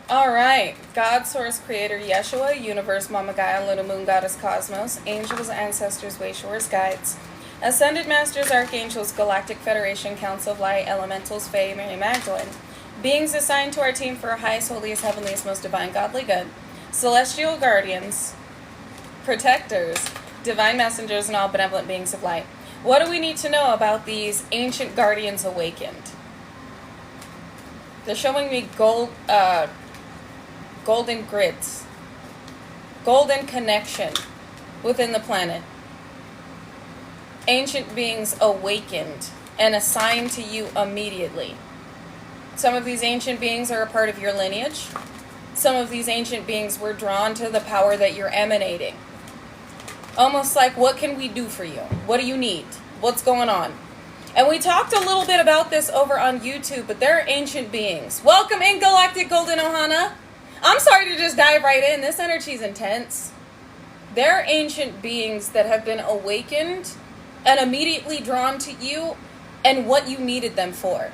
All right. God, Source, Creator, Yeshua, Universe, Mama Gaia, Little Moon, Goddess, Cosmos, Angels, Ancestors, Wayshores, Guides, Ascended Masters, Archangels, Galactic Federation, Council of Light, Elementals, Fae, Mary Magdalene, beings assigned to our team for our highest, holiest, heavenliest, most divine, godly good, celestial guardians, protectors, divine messengers, and all benevolent beings of light. What do we need to know about these ancient guardians awakened? They're showing me golden grids, golden connection within the planet. Ancient beings awakened and assigned to you immediately. Some of these ancient beings are a part of your lineage. Some of these ancient beings were drawn to the power that you're emanating. Almost like, what can we do for you? What do you need? What's going on? And we talked a little bit about this over on YouTube, but they're ancient beings. Welcome in, Galactic Golden Ohana. I'm sorry to just dive right in. This energy is intense. They're ancient beings that have been awakened and immediately drawn to you and what you needed them for.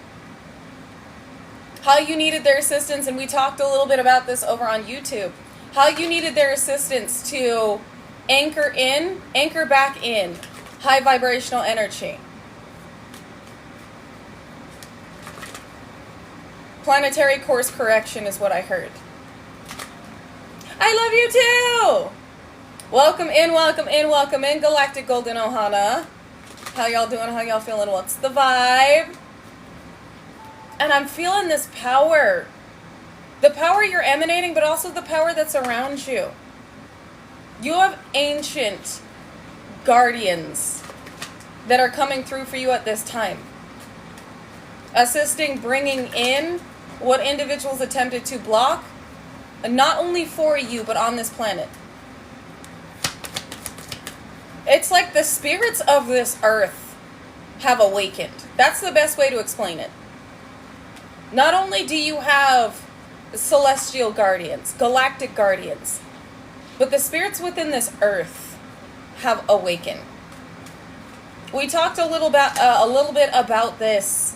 How you needed their assistance, and we talked a little bit about this over on YouTube. How you needed their assistance to anchor back in high vibrational energy. Planetary course correction is what I heard. I love you too! Welcome in, Galactic Golden Ohana. How y'all doing? How y'all feeling? What's the vibe? And I'm feeling this power. The power you're emanating, but also the power that's around you. You have ancient guardians that are coming through for you at this time. Assisting, bringing in what individuals attempted to block, not only for you, but on this planet. It's like the spirits of this earth have awakened. That's the best way to explain it. Not only do you have celestial guardians, galactic guardians, but the spirits within this earth have awakened. We talked a little bit about this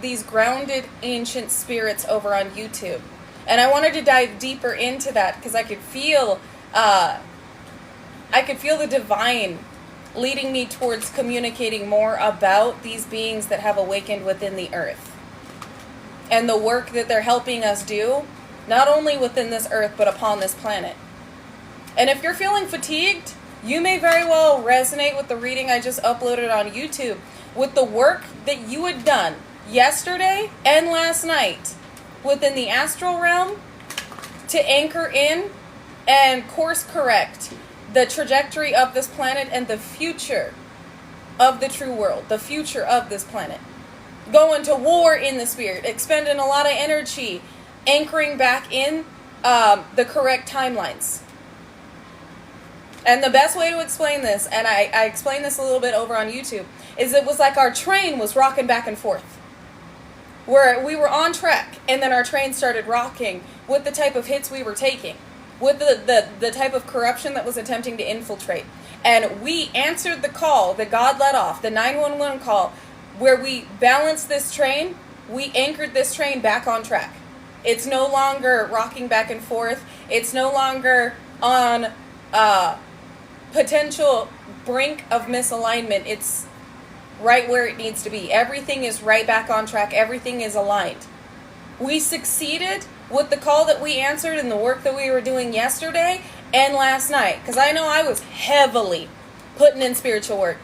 these grounded ancient spirits over on YouTube, and I wanted to dive deeper into that because I could feel the divine leading me towards communicating more about these beings that have awakened within the earth and the work that they're helping us do, not only within this earth, but upon this planet. And if you're feeling fatigued, you may very well resonate with the reading I just uploaded on YouTube, with the work that you had done yesterday and last night within the astral realm to anchor in and course correct the trajectory of this planet and the future of the true world, the future of this planet. Going to war in the spirit, expending a lot of energy, anchoring back in the correct timelines. And the best way to explain this, and I explained this a little bit over on YouTube, is it was like our train was rocking back and forth. Where we were on track, and then our train started rocking with the type of hits we were taking, with the type of corruption that was attempting to infiltrate. And we answered the call that God let off, the 911 call, where we balanced this train, we anchored this train back on track. It's no longer rocking back and forth. It's no longer on potential brink of misalignment. It's right where it needs to be. Everything is right back on track. Everything is aligned. We succeeded with the call that we answered and the work that we were doing yesterday and last night. Because I know I was heavily putting in spiritual work.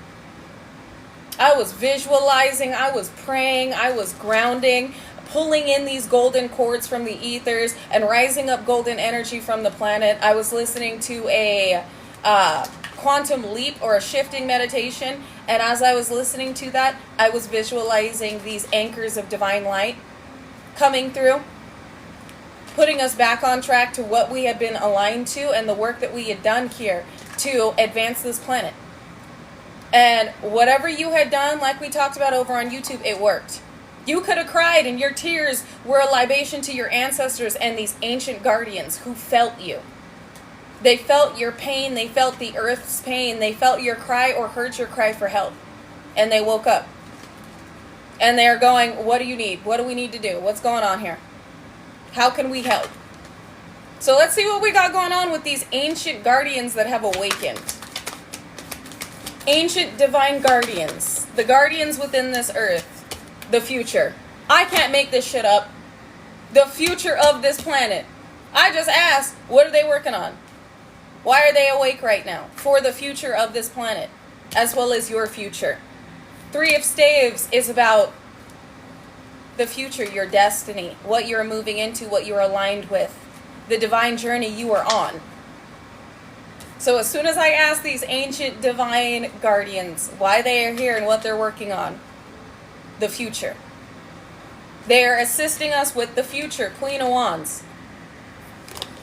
I was visualizing, I was praying, I was grounding, pulling in these golden cords from the ethers and rising up golden energy from the planet. I was listening to a quantum leap or a shifting meditation, and as I was listening to that, I was visualizing these anchors of divine light coming through, putting us back on track to what we had been aligned to and the work that we had done here to advance this planet. And whatever you had done, like we talked about over on YouTube, it worked. You could have cried, and your tears were a libation to your ancestors and these ancient guardians who felt you. They felt your pain, they felt the earth's pain, they felt your cry or heard your cry for help. And they woke up. And they're going, what do you need? What do we need to do? What's going on here? How can we help? So let's see what we got going on with these ancient guardians that have awakened. Ancient divine guardians. The guardians within this earth. The future. I can't make this shit up. The future of this planet. I just asked, what are they working on? Why are they awake right now? For the future of this planet. As well as your future. Three of Staves is about the future, your destiny. What you're moving into, what you're aligned with. The divine journey you are on. So as soon as I ask these ancient divine guardians why they are here and what they're working on, the future. They are assisting us with the future, Queen of Wands.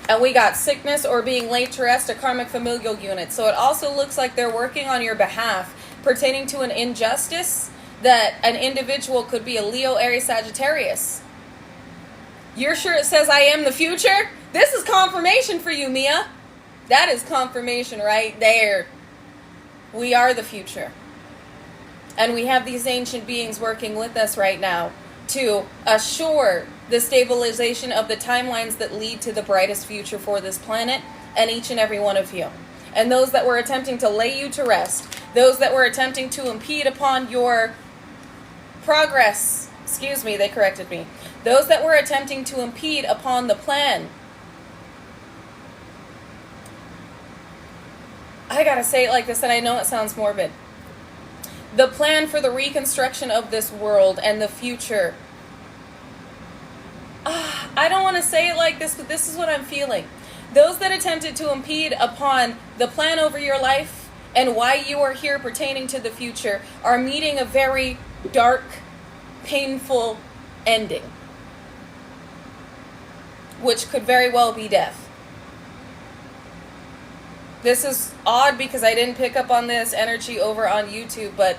And we got sickness or being laid to rest, a karmic familial unit. So it also looks like they're working on your behalf pertaining to an injustice that an individual could be a Leo, Aries, Sagittarius. You're sure it says I am the future? This is confirmation for you, Mia. That is confirmation right there. We are the future. And we have these ancient beings working with us right now to assure the stabilization of the timelines that lead to the brightest future for this planet and each and every one of you. And those that were attempting to lay you to rest, those that were attempting to impede upon your progress, excuse me, they corrected me. Those that were attempting to impede upon the plan. I gotta say it like this, and I know it sounds morbid. The plan for the reconstruction of this world and the future. I don't want to say it like this, but this is what I'm feeling. Those that attempted to impede upon the plan over your life and why you are here pertaining to the future are meeting a very dark, painful ending, which could very well be death. This is odd because I didn't pick up on this energy over on YouTube, but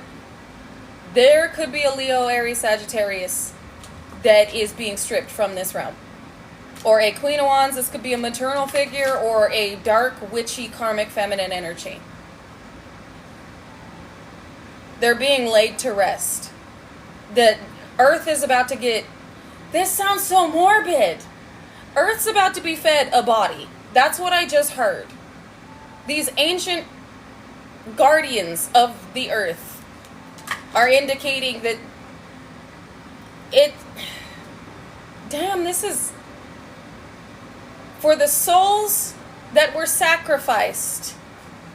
there could be a Leo, Aries, Sagittarius that is being stripped from this realm. Or a Queen of Wands, this could be a maternal figure or a dark, witchy, karmic, feminine energy. They're being laid to rest. The earth is about to get... This sounds so morbid. Earth's about to be fed a body. That's what I just heard. These ancient guardians of the earth are indicating that it... Damn, this is... For the souls that were sacrificed,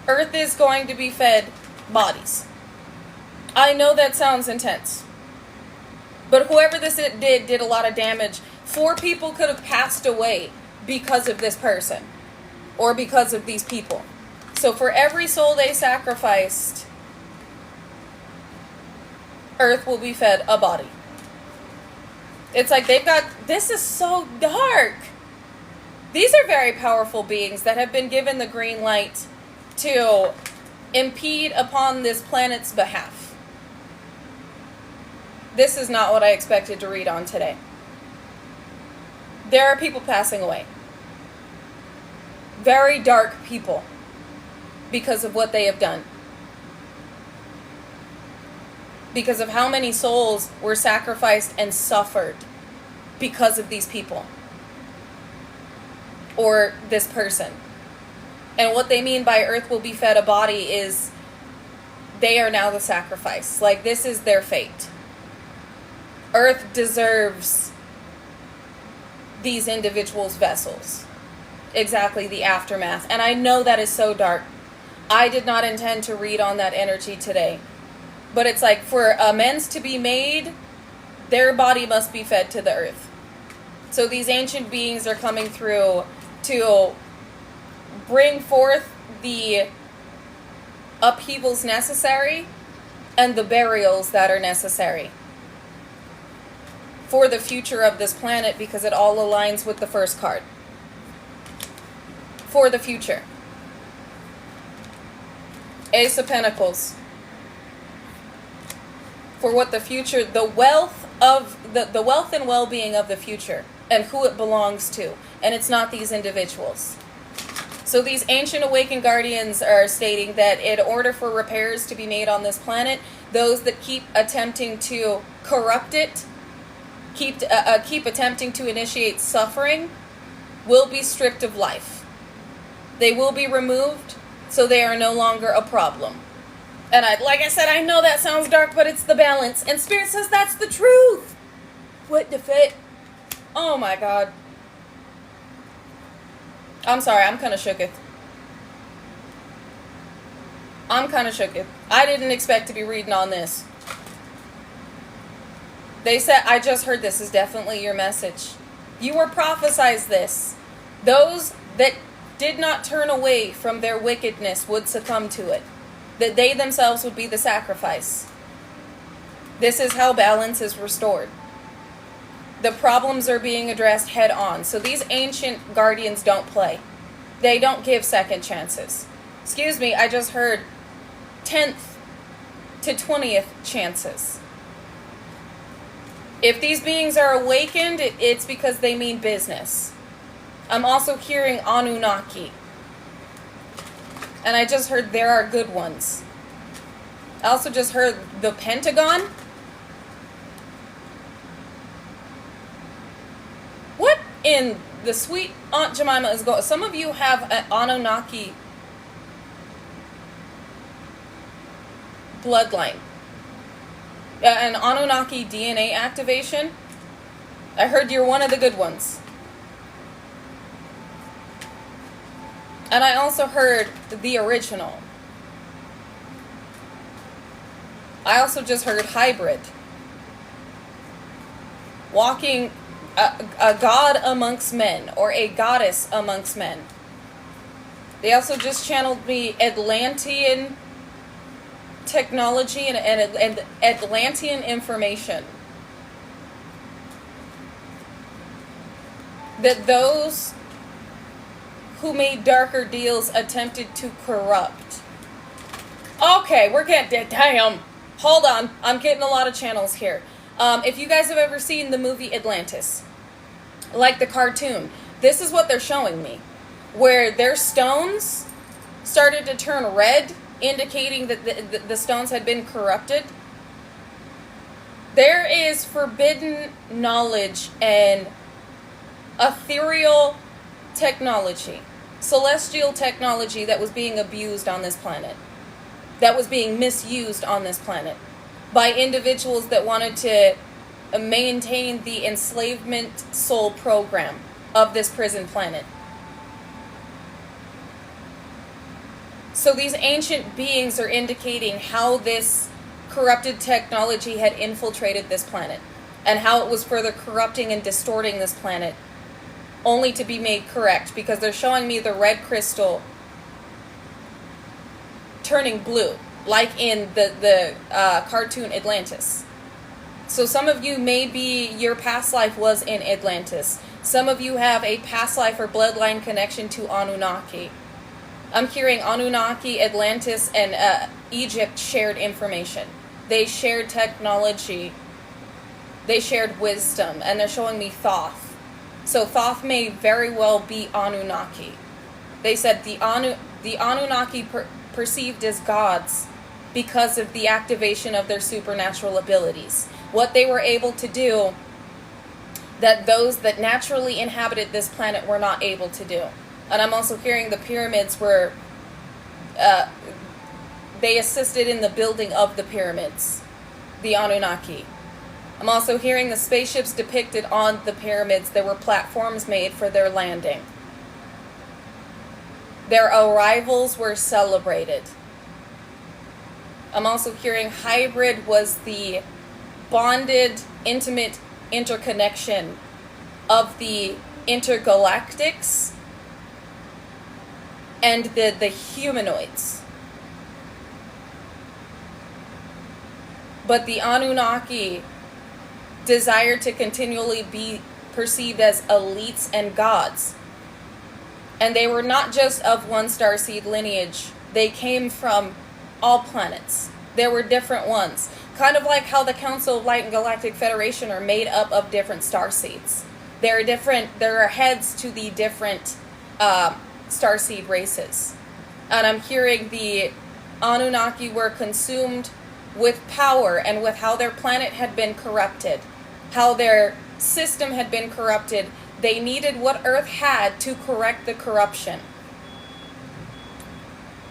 earth is going to be fed bodies. I know that sounds intense. But whoever this did a lot of damage. 4 people could have passed away because of this person. Or because of these people. So for every soul they sacrificed, earth will be fed a body. It's like they've got... This is so dark. These are very powerful beings that have been given the green light to impede upon this planet's behalf. This is not what I expected to read on today. There are people passing away. Very dark people. Because of what they have done. Because of how many souls were sacrificed and suffered because of these people. Or this person. And what they mean by earth will be fed a body is they are now the sacrifice. Like, this is their fate. Earth deserves these individuals' vessels. Exactly, the aftermath. And I know that is so dark. I did not intend to read on that energy today. But it's like, for amends to be made, their body must be fed to the earth. So these ancient beings are coming through to bring forth the upheavals necessary and the burials that are necessary for the future of this planet, because it all aligns with the first card. For the future. Ace of Pentacles. For what the future, the wealth of the wealth and well-being of the future and who it belongs to. And it's not these individuals. So these ancient awakened guardians are stating that in order for repairs to be made on this planet, those that keep attempting to corrupt it keep attempting to initiate suffering will be stripped of life. They will be removed, so they are no longer a problem. And like I said, I know that sounds dark, but it's the balance. And Spirit says that's the truth. What the fit? Oh my God. I'm sorry, I'm kind of shooketh. I didn't expect to be reading on this. They said, I just heard this is definitely your message. You were prophesized this. Those that did not turn away from their wickedness would succumb to it. That they themselves would be the sacrifice. This is how balance is restored. The problems are being addressed head on. So these ancient guardians don't play. They don't give second chances. Excuse me, I just heard 10th to 20th chances. If these beings are awakened, it's because they mean business. I'm also hearing Anunnaki. And I just heard there are good ones. I also just heard the Pentagon. What in the sweet Aunt Jemima is going? Some of you have an Anunnaki bloodline. An Anunnaki DNA activation. I heard you're one of the good ones. And I also heard the original. I also just heard hybrid. Walking a god amongst men, or a goddess amongst men. They also just channeled me Atlantean technology and Atlantean information. That those who made darker deals attempted to corrupt. Okay, we're getting, damn. Hold on, I'm getting a lot of channels here. If you guys have ever seen the movie Atlantis, like the cartoon, this is what they're showing me. Where their stones started to turn red, indicating that the stones had been corrupted. There is forbidden knowledge and ethereal technology, celestial technology that was being abused on this planet, that was being misused on this planet by individuals that wanted to maintain the enslavement soul program of this prison planet. So these ancient beings are indicating how this corrupted technology had infiltrated this planet and how it was further corrupting and distorting this planet, only to be made correct, because they're showing me the red crystal turning blue, like in the cartoon Atlantis. So some of you, maybe your past life was in Atlantis. Some of you have a past life or bloodline connection to Anunnaki. I'm hearing Anunnaki, Atlantis, and Egypt shared information. They shared technology. They shared wisdom, and they're showing me Thoth. So Thoth may very well be Anunnaki. They said the Anunnaki perceived as gods because of the activation of their supernatural abilities. What they were able to do that those that naturally inhabited this planet were not able to do. And I'm also hearing the pyramids were, they assisted in the building of the pyramids, the Anunnaki. I'm also hearing the spaceships depicted on the pyramids. There were platforms made for their landing. Their arrivals were celebrated. I'm also hearing hybrid was the bonded, intimate interconnection of the intergalactics and the humanoids. But the Anunnaki desire to continually be perceived as elites and gods. And they were not just of one starseed lineage. They came from all planets. There were different ones. Kind of like how the Council of Light and Galactic Federation are made up of different starseeds. There are heads to the different starseed races. And I'm hearing the Anunnaki were consumed with power and with how their planet had been corrupted. how their system had been corrupted. They needed what Earth had to correct the corruption.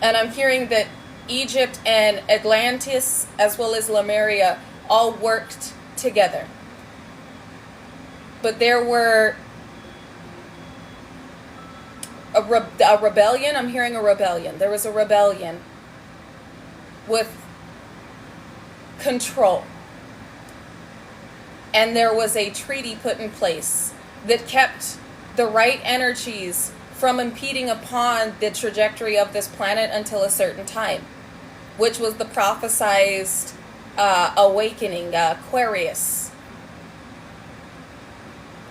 And I'm hearing that Egypt and Atlantis, as well as Lemuria, all worked together. But there were a rebellion. I'm hearing a rebellion. There was a rebellion with control. And there was a treaty put in place that kept the right energies from impeding upon the trajectory of this planet until a certain time, which was the prophesized awakening, Aquarius.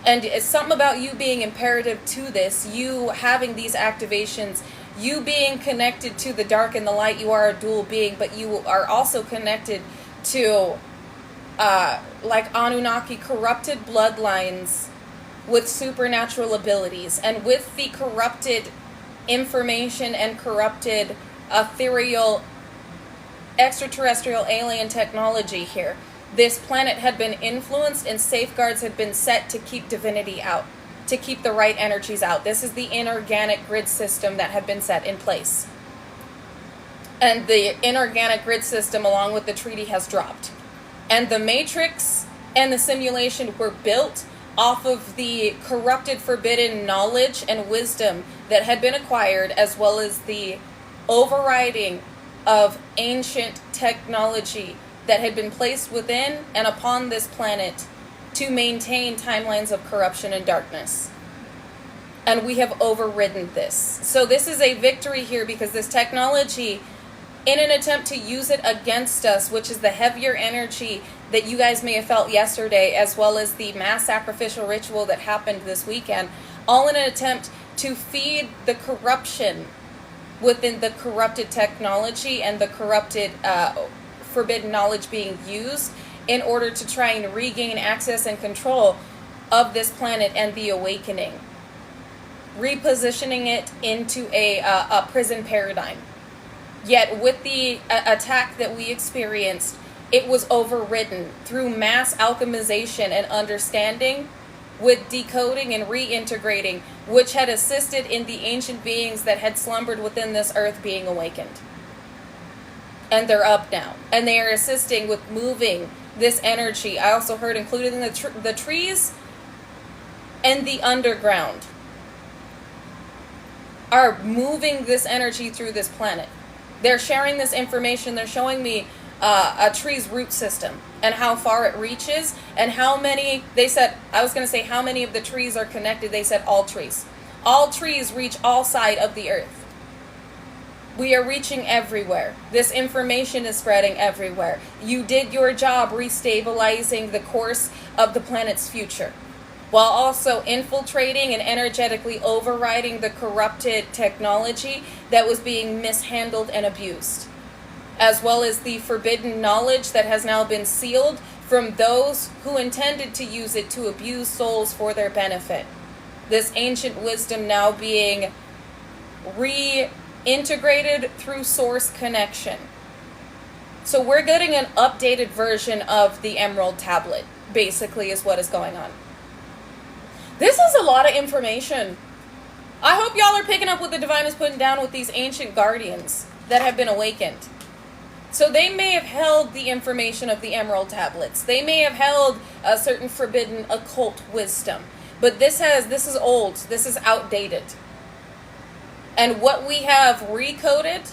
And it's something about you being imperative to this, you having these activations, you being connected to the dark and the light. You are a dual being, but you are also connected to, like Anunnaki, corrupted bloodlines with supernatural abilities. And with the corrupted information and corrupted ethereal extraterrestrial alien technology here, this planet had been influenced and safeguards had been set to keep divinity out, to keep the right energies out. This is the inorganic grid system that had been set in place. And the inorganic grid system, along with the treaty, has dropped. And the matrix and the simulation were built off of the corrupted, forbidden knowledge and wisdom that had been acquired, as well as the overriding of ancient technology that had been placed within and upon this planet to maintain timelines of corruption and darkness. And we have overridden this. So this is a victory here, because this technology, in an attempt to use it against us, which is the heavier energy that you guys may have felt yesterday, as well as the mass sacrificial ritual that happened this weekend, all in an attempt to feed the corruption within the corrupted technology and the corrupted forbidden knowledge being used in order to try and regain access and control of this planet and the awakening, repositioning it into a prison paradigm. Yet with the attack that we experienced, it was overridden through mass alchemization and understanding, with decoding and reintegrating, which had assisted in the ancient beings that had slumbered within this earth being awakened. And they're up now, and they are assisting with moving this energy. I also heard included in the trees and the underground are moving this energy through this planet. They're sharing this information. They're showing me a tree's root system and how far it reaches, and how many, they said, I was going to say how many of the trees are connected. They said all trees. All trees reach all sides of the earth. We are reaching everywhere. This information is spreading everywhere. You did your job restabilizing the course of the planet's future, while also infiltrating and energetically overriding the corrupted technology that was being mishandled and abused, as well as the forbidden knowledge that has now been sealed from those who intended to use it to abuse souls for their benefit. This ancient wisdom now being reintegrated through source connection. So we're getting an updated version of the Emerald Tablet, basically, is what is going on. This is a lot of information. I hope y'all are picking up what the Divine is putting down with these ancient guardians that have been awakened. So they may have held the information of the Emerald Tablets. They may have held a certain forbidden occult wisdom. But this is old. This is outdated. And what we have recoded,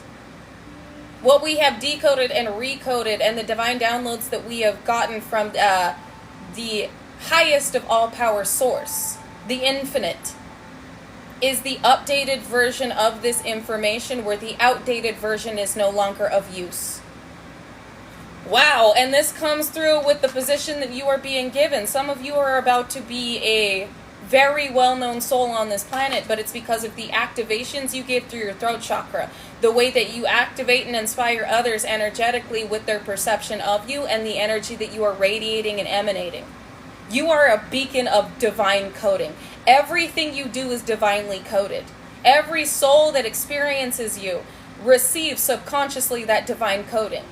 what we have decoded and recoded, and the divine downloads that we have gotten from the highest of all power source, the infinite, is the updated version of this information, where the outdated version is no longer of use. Wow, and this comes through with the position that you are being given. Some of you are about to be a very well-known soul on this planet, but it's because of the activations you give through your throat chakra, the way that you activate and inspire others energetically with their perception of you, and the energy that you are radiating and emanating. You are a beacon of divine coding. Everything you do is divinely coded. Every soul that experiences you receives subconsciously that divine coding.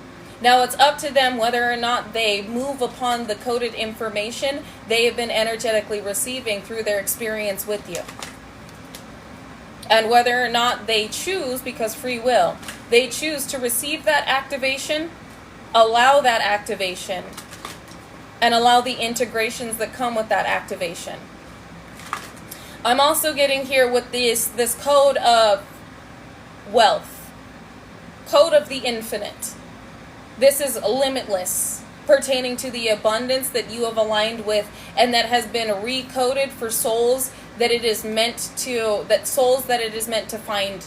Now it's up to them whether or not they move upon the coded information they have been energetically receiving through their experience with you. And whether or not they choose, because free will, they choose to receive that activation, allow that activation, and allow the integrations that come with that activation. I'm also getting here with this code of wealth, code of the infinite. This is limitless, pertaining to the abundance that you have aligned with and that has been recoded for souls that it is meant to, find,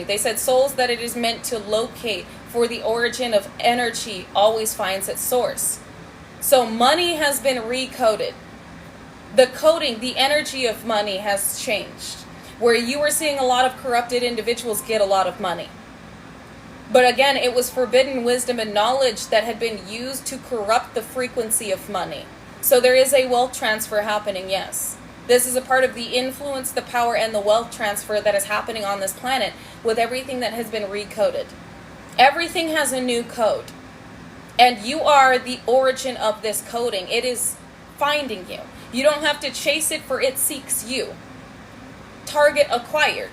they said souls that it is meant to locate, for the origin of energy always finds its source. So money has been recoded. The coding, the energy of money has changed. Where you were seeing a lot of corrupted individuals get a lot of money. But again, it was forbidden wisdom and knowledge that had been used to corrupt the frequency of money. So there is a wealth transfer happening, yes. This is a part of the influence, the power, and the wealth transfer that is happening on this planet with everything that has been recoded. Everything has a new code. And you are the origin of this coding. It is finding you. You don't have to chase it, for it seeks you. Target acquired.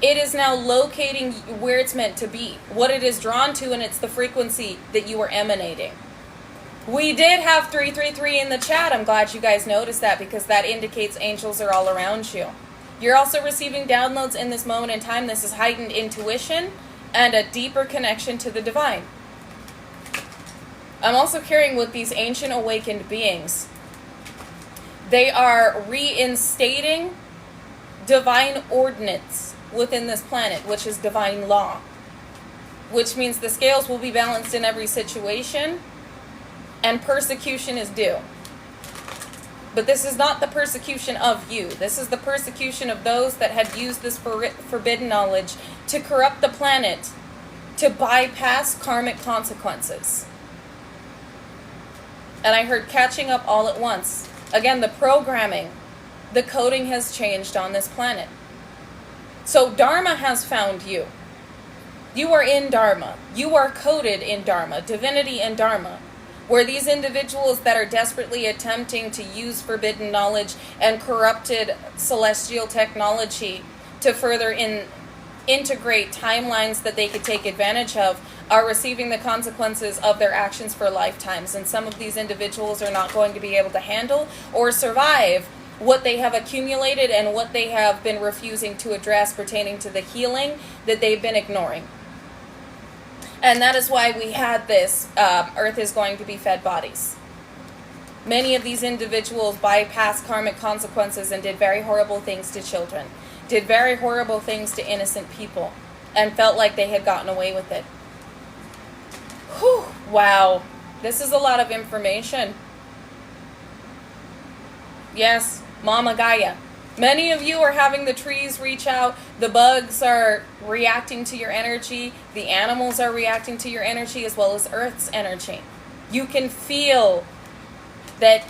It is now locating where it's meant to be, what it is drawn to, and it's the frequency that you are emanating. We did have 333 in the chat. I'm glad you guys noticed that, because that indicates angels are all around you. You're also receiving downloads in this moment in time. This is heightened intuition and a deeper connection to the divine. I'm also carrying with these ancient awakened beings. They are reinstating divine ordinance within this planet, which is divine law, which means the scales will be balanced in every situation, and persecution is due. But this is not the persecution of you. This is the persecution of those that had used this forbidden knowledge to corrupt the planet, to bypass karmic consequences. And I heard catching up all at once. Again, the programming, the coding has changed on this planet. So Dharma has found you. You are in Dharma. You are coded in Dharma, divinity and Dharma, where these individuals that are desperately attempting to use forbidden knowledge and corrupted celestial technology to further integrate timelines that they could take advantage of are receiving the consequences of their actions for lifetimes. And some of these individuals are not going to be able to handle or survive what they have accumulated and what they have been refusing to address pertaining to the healing that they've been ignoring. And that is why we had this, Earth is going to be fed bodies. Many of these individuals bypassed karmic consequences and did very horrible things to children, did very horrible things to innocent people, and felt like they had gotten away with it. Whew, wow, this is a lot of information. Yes, Mama Gaia. Many of you are having the trees reach out, the bugs are reacting to your energy, the animals are reacting to your energy, as well as Earth's energy. You can feel that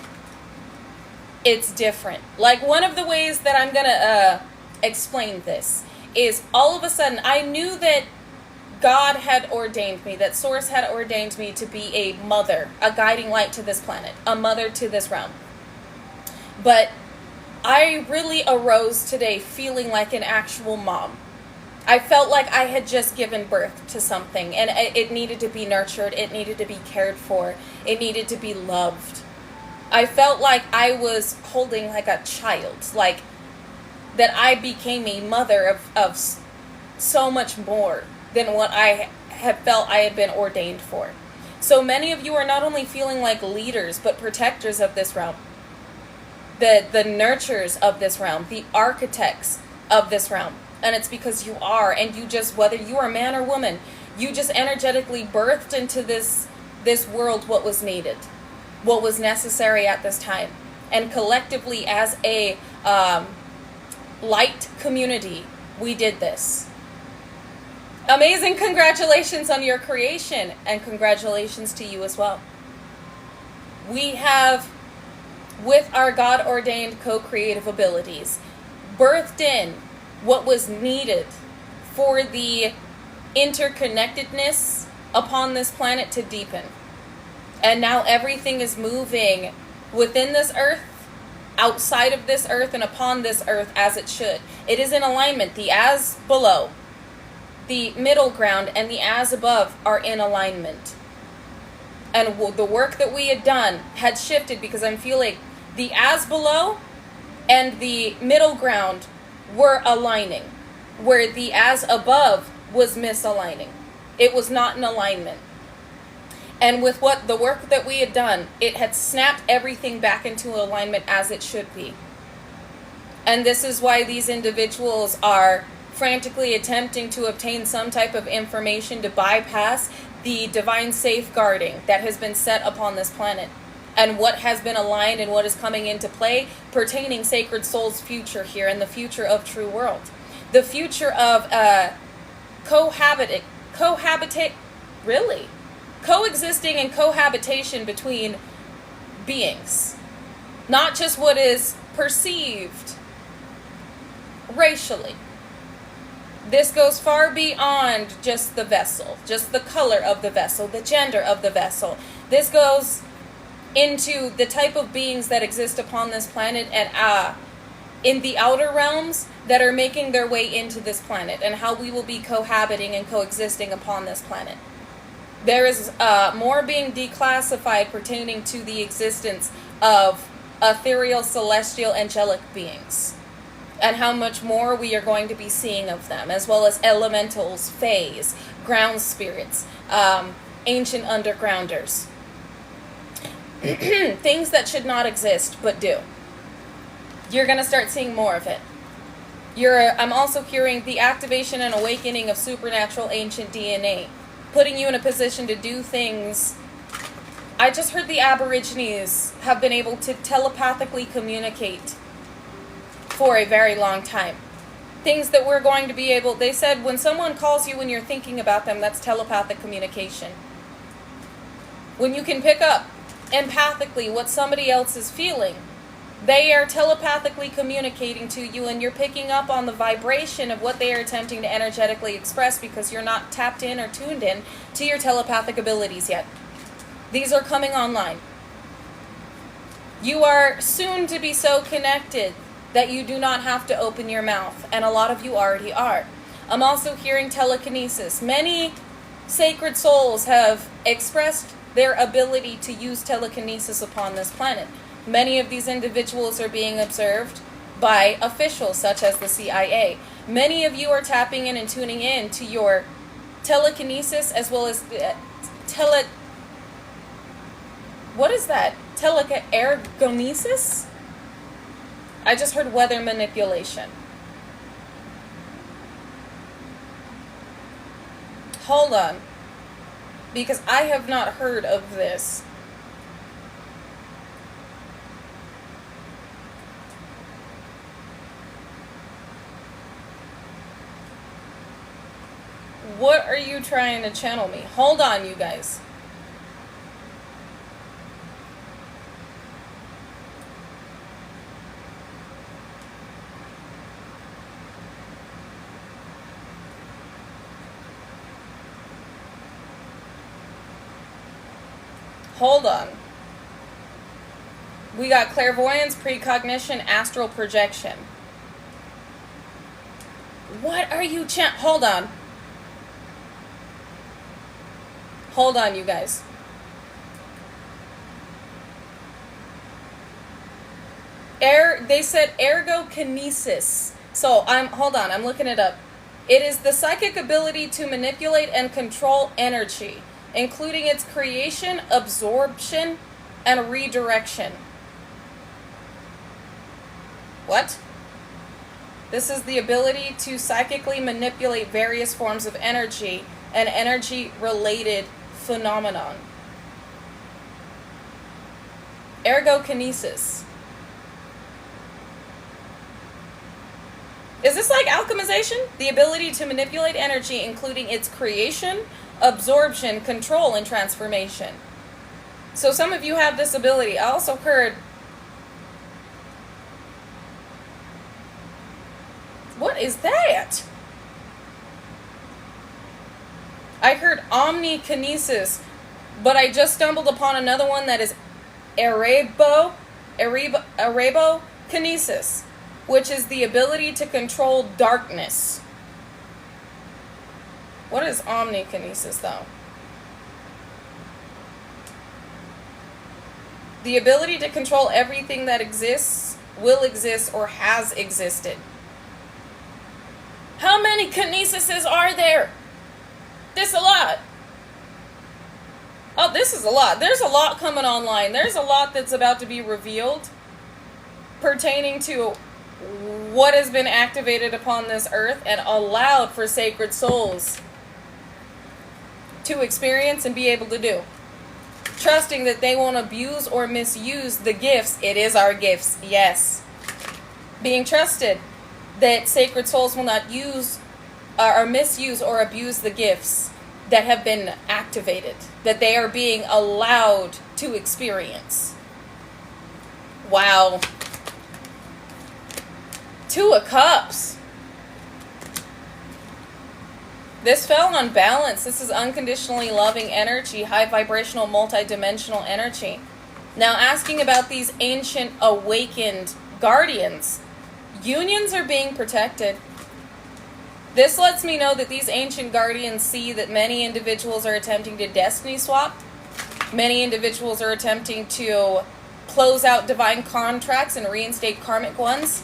it's different. Like, one of the ways that I'm going to explain this is, all of a sudden, I knew that God had ordained me, that Source had ordained me to be a mother, a guiding light to this planet, a mother to this realm. But I really arose today feeling like an actual mom. I felt like I had just given birth to something, and it needed to be nurtured, it needed to be cared for, it needed to be loved. I felt like I was holding like a child, like that I became a mother of so much more than what I had felt I had been ordained for. So many of you are not only feeling like leaders, but protectors of this realm. The nurturers of this realm, the architects of this realm. And it's because you are, and you just, whether you are man or woman, you just energetically birthed into this world what was needed, what was necessary at this time. And collectively, as a light community, we did this. Amazing. Congratulations on your creation, and congratulations to you as well. We have, with our God-ordained co-creative abilities, birthed in what was needed for the interconnectedness upon this planet to deepen. And now everything is moving within this earth, outside of this earth, and upon this earth as it should. It is in alignment. The as below, the middle ground, and the as above are in alignment. And the work that we had done had shifted, because I'm feeling the as below and the middle ground were aligning, where the as above was misaligning. It was not in alignment. And with what the work that we had done, it had snapped everything back into alignment as it should be. And this is why these individuals are frantically attempting to obtain some type of information to bypass the divine safeguarding that has been set upon this planet, and what has been aligned and what is coming into play pertaining Sacred Soul's future here, and the future of True World. The future of coexisting and cohabitation between beings. Not just what is perceived racially. This goes far beyond just the vessel, just the color of the vessel, the gender of the vessel. This goes into the type of beings that exist upon this planet and in the outer realms that are making their way into this planet, and how we will be cohabiting and coexisting upon this planet. There is more being declassified pertaining to the existence of ethereal, celestial, angelic beings, and how much more we are going to be seeing of them, as well as elementals, fays, ground spirits, ancient undergrounders. Things that should not exist, but do. You're going to start seeing more of it. I'm also hearing the activation and awakening of supernatural ancient DNA, putting you in a position to do things. I just heard the Aborigines have been able to telepathically communicate for a very long time. Things that we're going to be able, they said when someone calls you when you're thinking about them, that's telepathic communication. When you can pick up empathically what somebody else is feeling, they are telepathically communicating to you, and you're picking up on the vibration of what they are attempting to energetically express, because you're not tapped in or tuned in to your telepathic abilities yet. These are coming online. You are soon to be so connected that you do not have to open your mouth, and a lot of you already are. I'm also hearing telekinesis. Many sacred souls have expressed their ability to use telekinesis upon this planet. Many of these individuals are being observed by officials such as the CIA. Many of you are tapping in and tuning in to your telekinesis, as well as what is that? Ergonesis? I just heard weather manipulation. Hold on. Because I have not heard of this. What are you trying to channel me? Hold on, you guys. Hold on. We got clairvoyance, precognition, astral projection. What are you hold on. Hold on, you guys. They said ergokinesis. So hold on, I'm looking it up. It is the psychic ability to manipulate and control energy, including its creation, absorption, and redirection. What? This is the ability to psychically manipulate various forms of energy and energy-related phenomenon. Ergokinesis. Is this like alchemization? The ability to manipulate energy, including its creation, absorption, control, and transformation. So some of you have this ability. I also heard... What is that? I heard omnikinesis, but I just stumbled upon another one that is arebokinesis, which is the ability to control darkness. What is omnikinesis, though? The ability to control everything that exists, will exist, or has existed. How many kinesises are there? This a lot. Oh, this is a lot. There's a lot coming online. There's a lot that's about to be revealed pertaining to what has been activated upon this earth and allowed for sacred souls to experience and be able to do. Trusting that they won't abuse or misuse the gifts. It is our gifts, yes. Being trusted that sacred souls will not use or misuse or abuse the gifts that have been activated, that they are being allowed to experience. Wow. Two of Cups. This fell on balance. This is unconditionally loving energy, high vibrational, multi-dimensional energy. Now, asking about these ancient awakened guardians. Unions are being protected. This lets me know that these ancient guardians see that many individuals are attempting to destiny swap. Many individuals are attempting to close out divine contracts and reinstate karmic ones.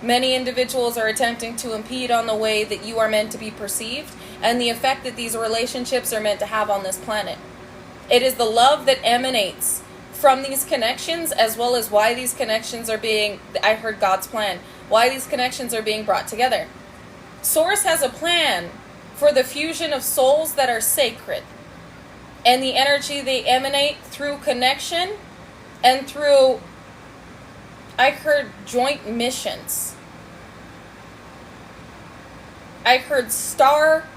Many individuals are attempting to impede on the way that you are meant to be perceived and the effect that these relationships are meant to have on this planet. It is the love that emanates from these connections, as well as why these connections are being, I heard God's plan, why these connections are being brought together. Source has a plan for the fusion of souls that are sacred and the energy they emanate through connection and through, I heard, joint missions. I heard star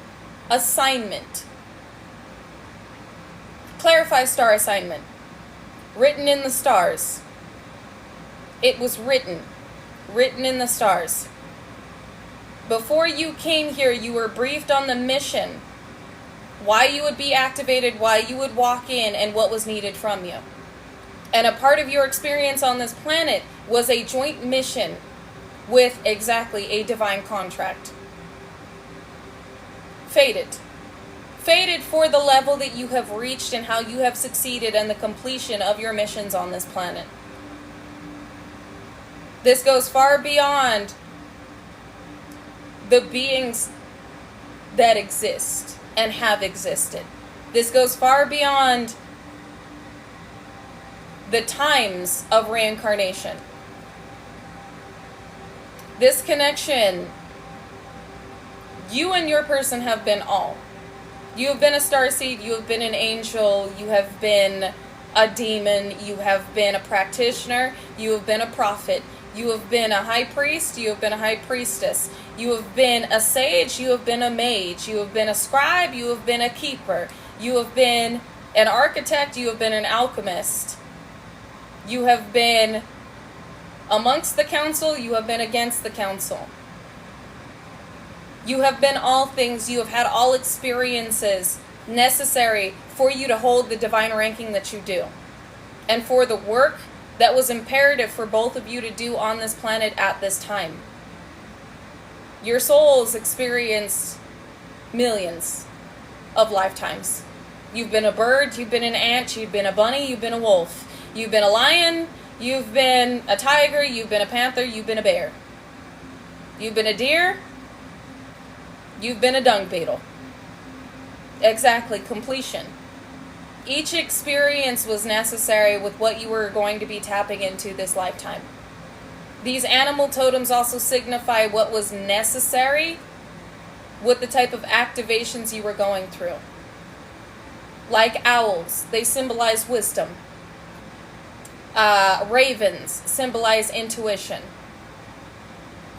assignment. Clarify star assignment. Written in the stars. It was written in the stars. Before you came here, you were briefed on the mission, why you would be activated, why you would walk in, and what was needed from you. And a part of your experience on this planet was a joint mission with exactly a divine contract. Fated. Fated for the level that you have reached and how you have succeeded and the completion of your missions on this planet. This goes far beyond the beings that exist and have existed. This goes far beyond the times of reincarnation. This connection, you and your person have been all. You have been a starseed, you have been an angel, you have been a demon, you have been a practitioner, you have been a prophet, you have been a high priest, you have been a high priestess, you have been a sage, you have been a mage, you have been a scribe, you have been a keeper, you have been an architect, you have been an alchemist, you have been amongst the council, you have been against the council. You have been all things, you have had all experiences necessary for you to hold the divine ranking that you do. And for the work that was imperative for both of you to do on this planet at this time. Your souls experienced millions of lifetimes. You've been a bird, you've been an ant, you've been a bunny, you've been a wolf. You've been a lion, you've been a tiger, you've been a panther, you've been a bear. You've been a deer, you've been a dung beetle. Exactly, completion. Each experience was necessary with what you were going to be tapping into this lifetime. These animal totems also signify what was necessary with the type of activations you were going through. Like owls, they symbolize wisdom. Ravens symbolize intuition.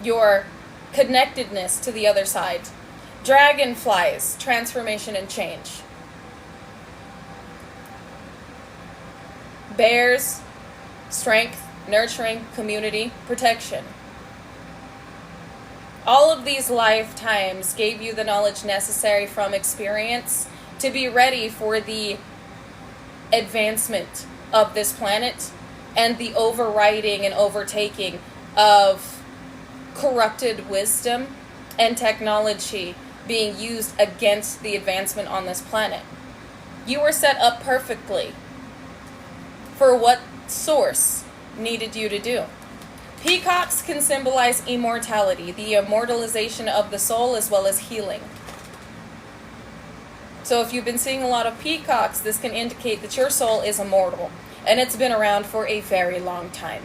Your connectedness to the other side. Dragonflies, transformation and change. Bears, strength, nurturing, community, protection. All of these lifetimes gave you the knowledge necessary from experience to be ready for the advancement of this planet and the overriding and overtaking of corrupted wisdom and technology being used against the advancement on this planet. You were set up perfectly for what Source needed you to do. Peacocks can symbolize immortality, the immortalization of the soul, as well as healing. So if you've been seeing a lot of peacocks, this can indicate that your soul is immortal, and it's been around for a very long time.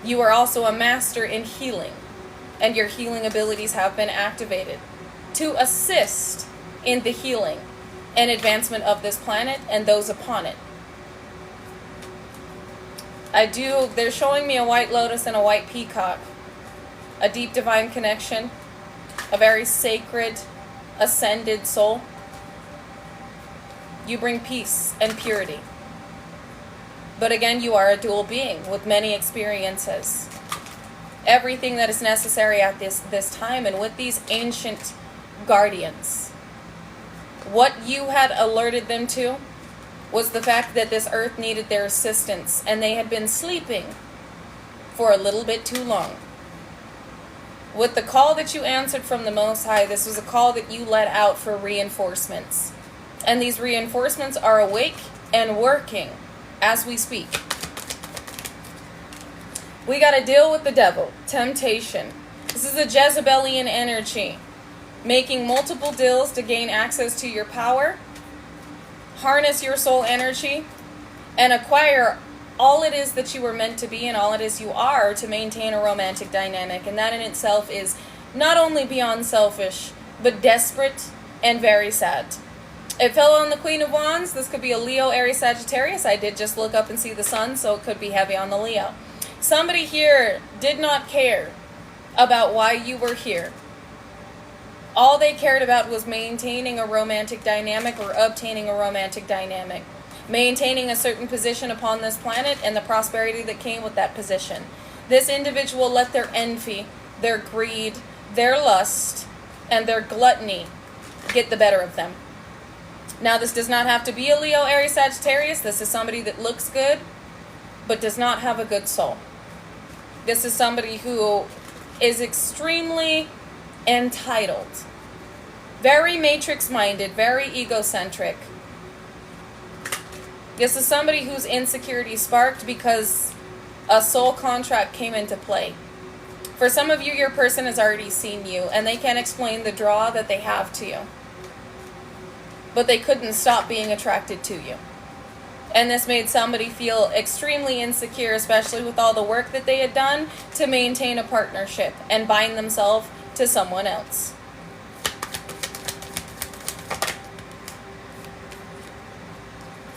You are also a master in healing, and your healing abilities have been activated to assist in the healing and advancement of this planet and those upon it. They're showing me a white lotus and a white peacock, a deep divine connection, a very sacred, ascended soul. You bring peace and purity. But again, you are a dual being with many experiences. Everything that is necessary at this time, and with these ancient guardians, what you had alerted them to was the fact that this earth needed their assistance, and they had been sleeping for a little bit too long. With the call that you answered from the Most High, this was a call that you let out for reinforcements. And these reinforcements are awake and working as we speak. We got to deal with the devil, temptation. This is a Jezebelian energy, making multiple deals to gain access to your power, harness your soul energy, and acquire all it is that you were meant to be and all it is you are to maintain a romantic dynamic. And that in itself is not only beyond selfish, but desperate and very sad. It fell on the Queen of Wands. This could be a Leo, Aries, Sagittarius. I did just look up and see the sun, so it could be heavy on the Leo. Somebody here did not care about why you were here. All they cared about was maintaining a romantic dynamic or obtaining a romantic dynamic. Maintaining a certain position upon this planet and the prosperity that came with that position. This individual let their envy, their greed, their lust, and their gluttony get the better of them. Now, this does not have to be a Leo, Aries, Sagittarius. This is somebody that looks good, but does not have a good soul. This is somebody who is extremely entitled, very matrix-minded, very egocentric. This is somebody whose insecurity sparked because a soul contract came into play. For some of you, your person has already seen you, and they can't explain the draw that they have to you. But they couldn't stop being attracted to you. And this made somebody feel extremely insecure, especially with all the work that they had done to maintain a partnership and bind themselves to someone else.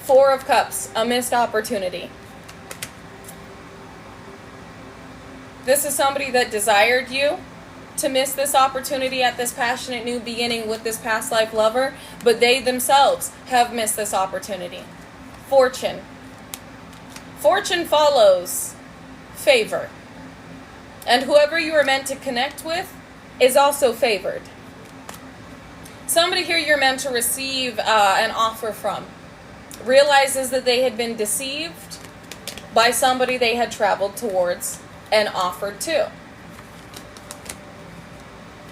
Four of Cups, a missed opportunity. This is somebody that desired you to miss this opportunity at this passionate new beginning with this past life lover, but they themselves have missed this opportunity. Fortune. Fortune follows favor. And whoever you are meant to connect with is also favored. Somebody here you're meant to receive an offer from realizes that they had been deceived by somebody they had traveled towards and offered to.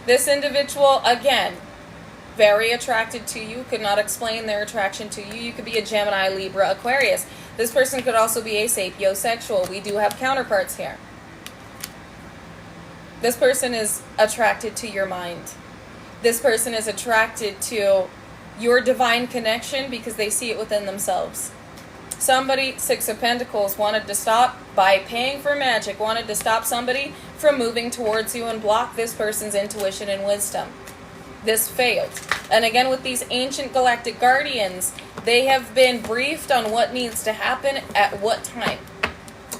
This individual, again, very attracted to you, could not explain their attraction to you. You could be a Gemini, Libra, Aquarius. This person could also be a sapiosexual. We do have counterparts here. This person is attracted to your mind. This person is attracted to your divine connection because they see it within themselves. Somebody, Six of Pentacles, wanted to stop by paying for magic, wanted to stop somebody from moving towards you and block this person's intuition and wisdom. This failed. And again, with these ancient galactic guardians, they have been briefed on what needs to happen at what time.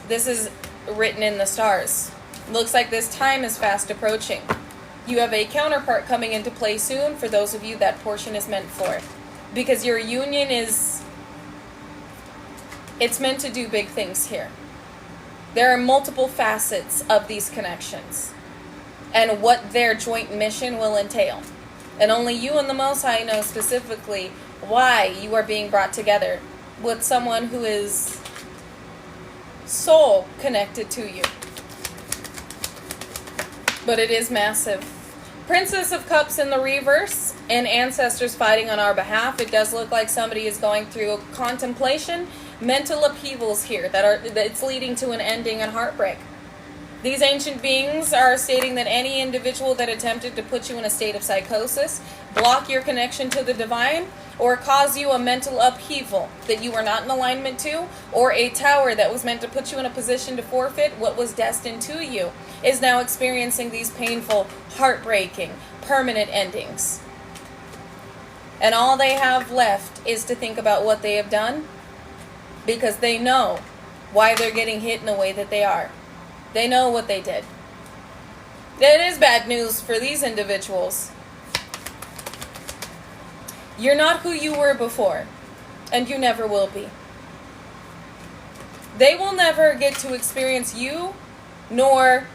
This is written in the stars. Looks like this time is fast approaching. You have a counterpart coming into play soon for those of you that portion is meant for. Because your union is... it's meant to do big things here. There are multiple facets of these connections and what their joint mission will entail. And only you and the Most High know specifically why you are being brought together with someone who is soul connected to you. But it is massive. Princess of Cups in the reverse and ancestors fighting on our behalf. It does look like somebody is going through a contemplation, mental upheavals here that's leading to an ending and heartbreak. These ancient beings are stating that any individual that attempted to put you in a state of psychosis, block your connection to the divine, or cause you a mental upheaval that you are not in alignment to, or a tower that was meant to put you in a position to forfeit what was destined to you, is now experiencing these painful, heartbreaking, permanent endings. And all they have left is to think about what they have done, because they know why they're getting hit in the way that they are. They know what they did. It is bad news for these individuals. You're not who you were before, and you never will be. They will never get to experience you, nor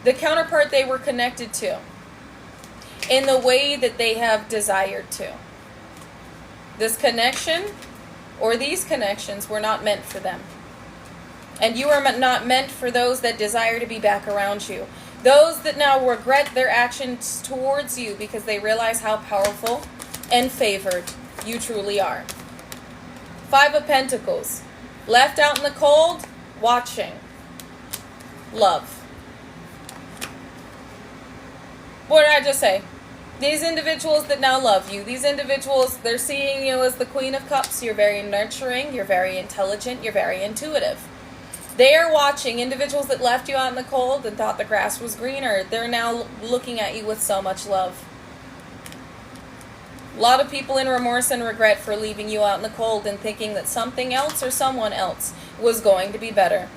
the counterpart they were connected to, in the way that they have desired to. This connection, or these connections, were not meant for them. And you are not meant for those that desire to be back around you. Those that now regret their actions towards you because they realize how powerful and favored you truly are. 5 of Pentacles. Left out in the cold, watching. Love. What did I just say? These individuals that now love you, these individuals, they're seeing you as the Queen of Cups. You're very nurturing, you're very intelligent, you're very intuitive. They are watching individuals that left you out in the cold and thought the grass was greener. They're now looking at you with so much love. A lot of people in remorse and regret for leaving you out in the cold and thinking that something else or someone else was going to be better.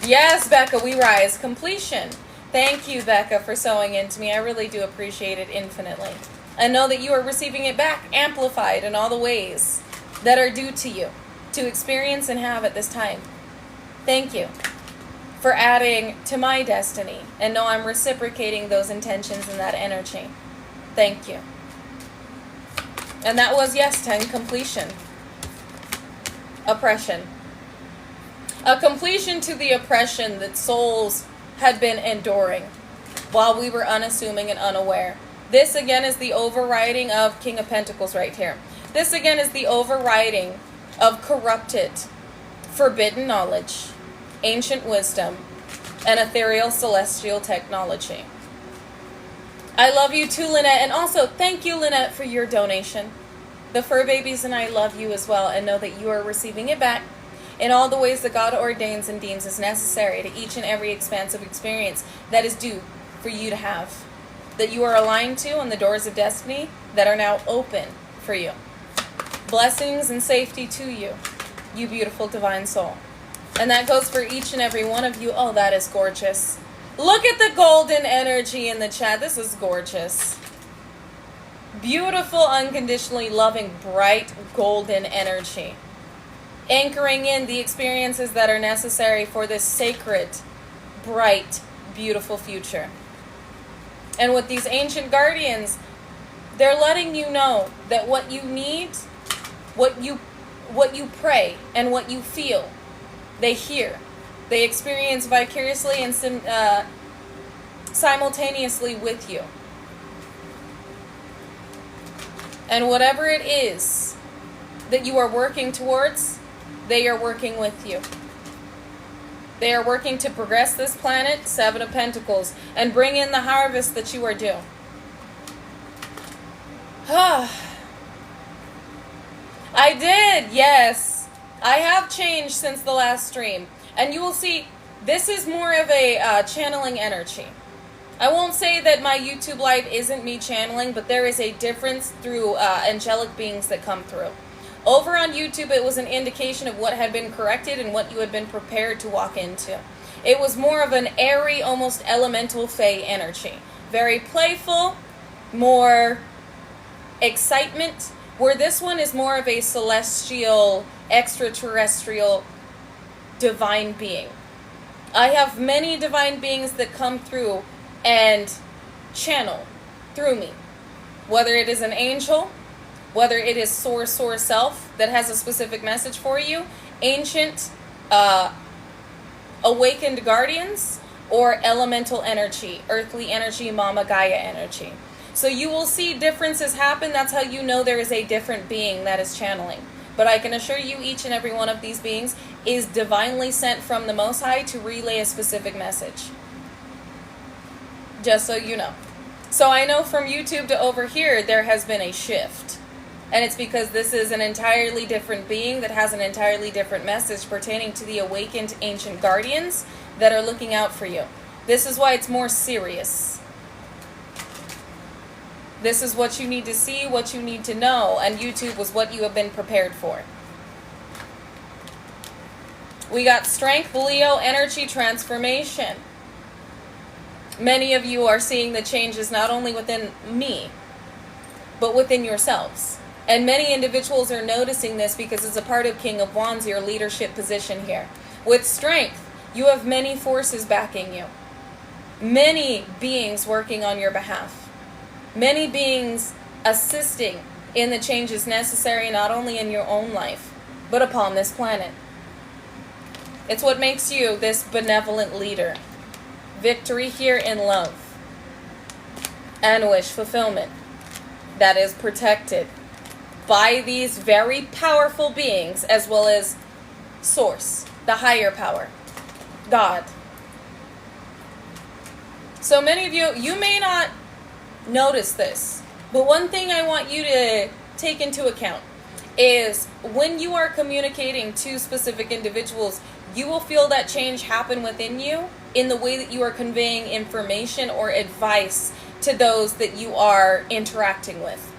Yes, Becca, we rise. Completion. Thank you, Becca, for sewing into me. I really do appreciate it infinitely. And know that you are receiving it back, amplified in all the ways that are due to you, to experience and have at this time. Thank you for adding to my destiny, and know I'm reciprocating those intentions and that energy. Thank you. And that was, yes, 10, completion. Oppression. A completion to the oppression that souls had been enduring while we were unassuming and unaware. This again is the overriding of King of Pentacles right here. This again is the overriding of corrupted, forbidden knowledge, ancient wisdom, and ethereal celestial technology. I love you too, Lynette, and also thank you, Lynette, for your donation. The fur babies and I love you as well, and know that you are receiving it back in all the ways that God ordains and deems as necessary to each and every expansive experience that is due for you to have, that you are aligned to, and the doors of destiny that are now open for you. Blessings and safety to you, you beautiful divine soul. And that goes for each and every one of you. Oh, that is gorgeous. Look at the golden energy in the chat. This is gorgeous. Beautiful, unconditionally loving, bright, golden energy. Anchoring in the experiences that are necessary for this sacred, bright, beautiful future. And with these ancient guardians, they're letting you know that what you need, what you pray, and what you feel, they hear. They experience vicariously and simultaneously with you. And whatever it is that you are working towards, they are working with you. They are working to progress this planet, 7 of Pentacles, and bring in the harvest that you are due. I did, yes. I have changed since the last stream. And you will see, this is more of a channeling energy. I won't say that my YouTube live isn't me channeling, but there is a difference through angelic beings that come through. Over on YouTube, it was an indication of what had been corrected and what you had been prepared to walk into. It was more of an airy, almost elemental fae energy. Very playful, more excitement, where this one is more of a celestial, extraterrestrial, divine being. I have many divine beings that come through and channel through me. whether it is an angel, whether it is source self that has a specific message for you, ancient, awakened guardians, or elemental energy, earthly energy, Mama Gaia energy. So you will see differences happen. That's how you know there is a different being that is channeling. But I can assure you each and every one of these beings is divinely sent from the Most High to relay a specific message. Just so you know. So I know from YouTube to over here, there has been a shift. And it's because this is an entirely different being that has an entirely different message pertaining to the awakened ancient guardians that are looking out for you. This is why it's more serious. This is what you need to see, what you need to know, and YouTube was what you have been prepared for. We got strength, Leo, energy transformation. Many of you are seeing the changes not only within me, but within yourselves. And many individuals are noticing this because it's a part of King of Wands, your leadership position here. With strength, you have many forces backing you. Many beings working on your behalf. Many beings assisting in the changes necessary not only in your own life, but upon this planet. It's what makes you this benevolent leader. Victory here in love. And wish fulfillment. That is protected by these very powerful beings as well as Source, the higher power, God. So many of you may not notice this, but one thing I want you to take into account is when you are communicating to specific individuals, you will feel that change happen within you in the way that you are conveying information or advice to those that you are interacting with.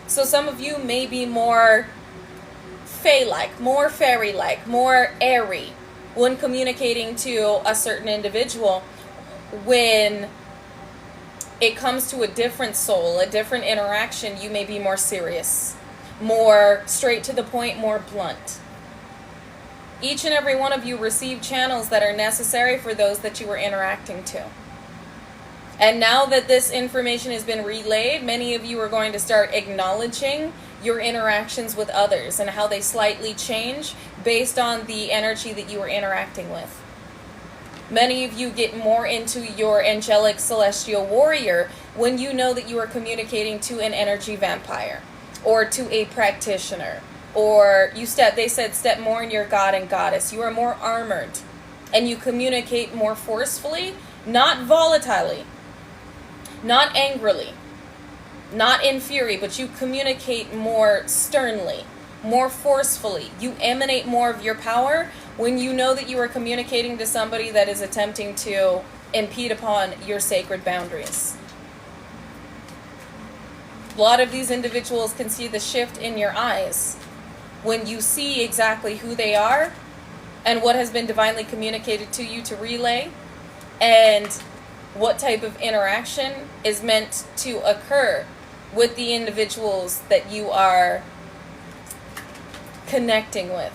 So some of you may be more fae-like, more fairy-like, more airy when communicating to a certain individual. When it comes to a different soul, a different interaction, you may be more serious, more straight to the point, more blunt. Each and every one of you receive channels that are necessary for those that you are interacting to. And now that this information has been relayed, many of you are going to start acknowledging your interactions with others and how they slightly change based on the energy that you are interacting with. Many of you get more into your angelic celestial warrior when you know that you are communicating to an energy vampire or to a practitioner, or they said step more in your God and Goddess. You are more armored and you communicate more forcefully, not volatilely, not angrily, not in fury, but you communicate more sternly, more forcefully. You emanate more of your power when you know that you are communicating to somebody that is attempting to impede upon your sacred boundaries. A lot of these individuals can see the shift in your eyes when you see exactly who they are and what has been divinely communicated to you to relay, and what type of interaction is meant to occur with the individuals that you are connecting with.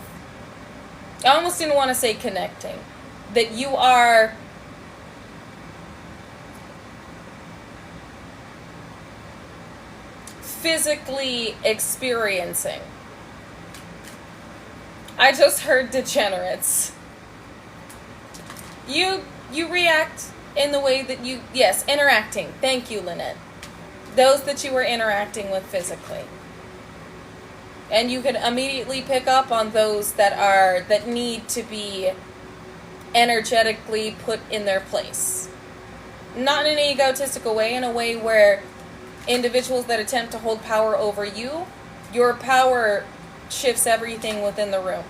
I almost didn't want to say connecting. That you are physically experiencing. I just heard degenerates. You react in the way that you, yes, interacting. Thank you, Lynette. Those that you are interacting with physically. And you can immediately pick up on those that need to be energetically put in their place. Not in an egotistical way, in a way where individuals that attempt to hold power over you, your power shifts everything within the room.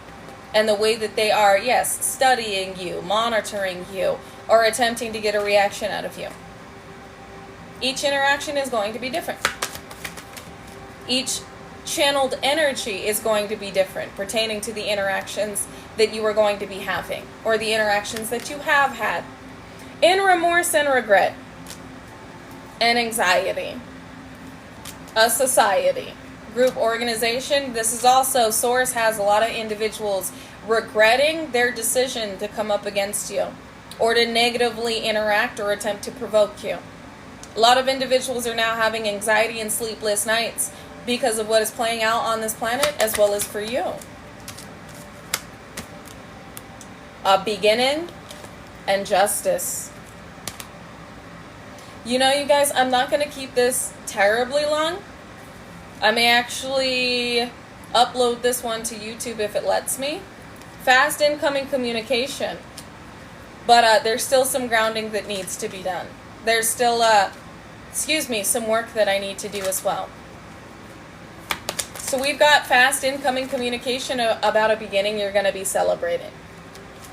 And the way that they are, yes, studying you, monitoring you, or attempting to get a reaction out of you. Each interaction is going to be different. Each channeled energy is going to be different pertaining to the interactions that you are going to be having, or the interactions that you have had. In remorse and regret and anxiety, a society, group, organization. This is also, Source has a lot of individuals regretting their decision to come up against you or to negatively interact or attempt to provoke you. A lot of individuals are now having anxiety and sleepless nights because of what is playing out on this planet, as well as for you. A beginning and justice. You know, you guys, I'm not going to keep this terribly long. I may actually upload this one to YouTube if it lets me. Fast incoming communication. But there's still some grounding that needs to be done. There's still, some work that I need to do as well. So we've got fast incoming communication about a beginning you're going to be celebrating.